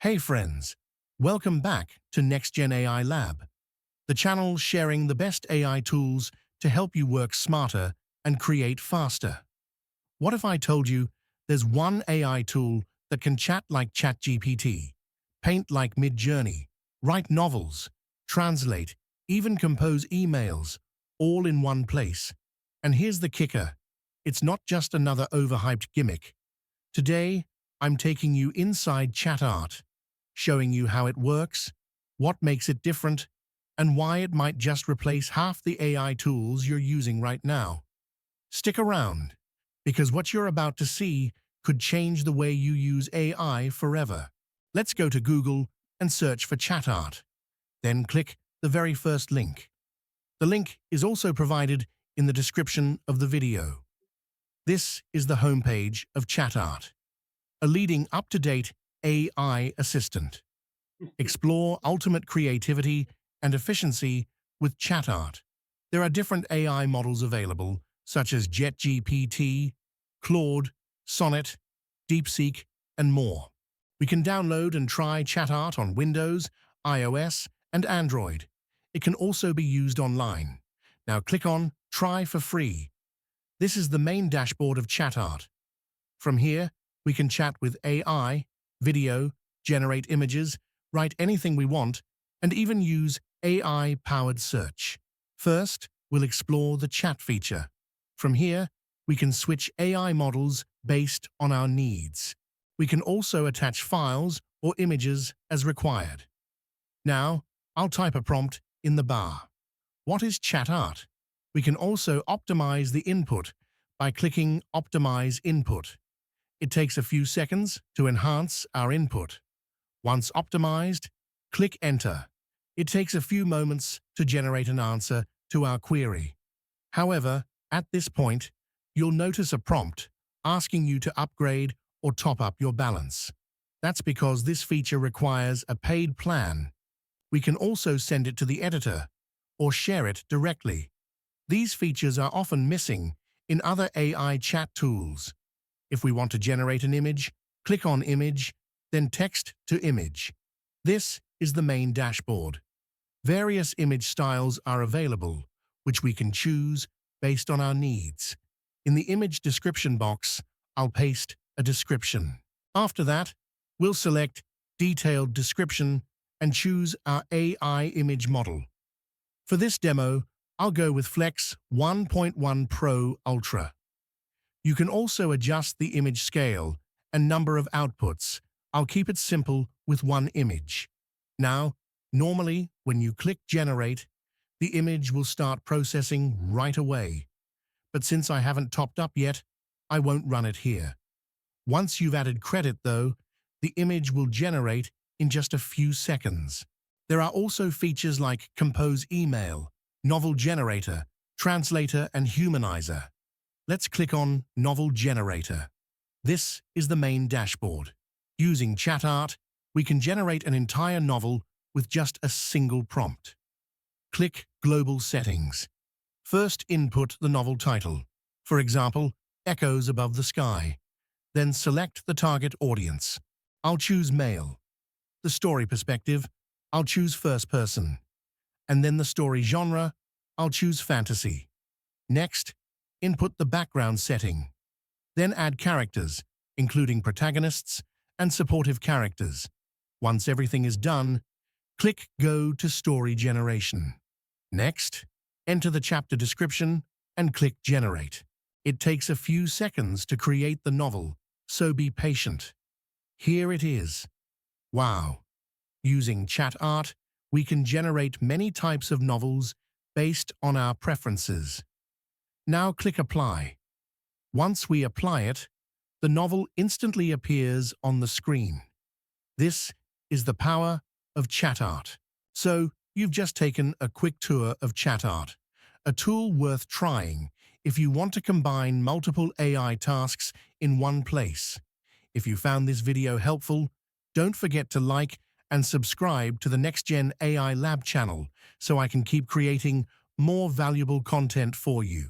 Hey friends, welcome back to Next Gen AI Lab, the channel sharing the best AI tools to help you work smarter and create faster. What if I told you there's one AI tool that can chat like ChatGPT, paint like Midjourney, write novels, translate, even compose emails, all in one place? And here's the kicker, it's not just another overhyped gimmick. Today, I'm taking you inside ChatArt, showing you how it works, what makes it different, and why it might just replace half the AI tools you're using right now. Stick around, because what you're about to see could change the way you use AI forever. Let's go to Google and search for ChatArt. Then click the very first link. The link is also provided in the description of the video. This is the homepage of ChatArt, a leading up-to-date AI assistant. Explore ultimate creativity and efficiency with ChatArt. There are different AI models available, such as JetGPT, Claude, Sonnet, Deepseek, and more. We can download and try ChatArt on Windows, iOS, and Android. It can also be used online. Now click on Try for free. This is the main dashboard of ChatArt. From here, we can chat with AI, video, generate images, write anything we want, and even use AI-powered search. First, we'll explore the chat feature. From here, we can switch AI models based on our needs. We can also attach files or images as required. Now, I'll type a prompt in the bar. What is ChatArt? We can also optimize the input by clicking Optimize Input. It takes a few seconds to enhance our input. Once optimized, click Enter. It takes a few moments to generate an answer to our query. However, at this point, you'll notice a prompt asking you to upgrade or top up your balance. That's because this feature requires a paid plan. We can also send it to the editor or share it directly. These features are often missing in other AI chat tools. If we want to generate an image, click on Image, then Text to Image. This is the main dashboard. Various image styles are available, which we can choose based on our needs. In the image description box, I'll paste a description. After that, we'll select Detailed Description and choose our AI image model. For this demo, I'll go with Flex 1.1 Pro Ultra. You can also adjust the image scale and number of outputs. I'll keep it simple with one image. Now, normally, when you click Generate, the image will start processing right away. But since I haven't topped up yet, I won't run it here. Once you've added credit, though, the image will generate in just a few seconds. There are also features like Compose Email, Novel Generator, Translator, and Humanizer. Let's click on Novel Generator. This is the main dashboard. Using ChatArt, we can generate an entire novel with just a single prompt. Click Global Settings. First, input the novel title. For example, Echoes Above the Sky. Then select the target audience. I'll choose male. The story perspective, I'll choose first person. And then the story genre, I'll choose fantasy. Next, input the background setting. Then add characters, including protagonists and supportive characters. Once everything is done, click Go to Story Generation. Next, enter the chapter description and click Generate. It takes a few seconds to create the novel, so be patient. Here it is. Wow! Using ChatArt, we can generate many types of novels based on our preferences. Now click Apply. Once we apply it, the novel instantly appears on the screen. This is the power of ChatArt. So, you've just taken a quick tour of ChatArt, a tool worth trying if you want to combine multiple AI tasks in one place. If you found this video helpful, don't forget to like and subscribe to the Next Gen AI Lab channel so I can keep creating more valuable content for you.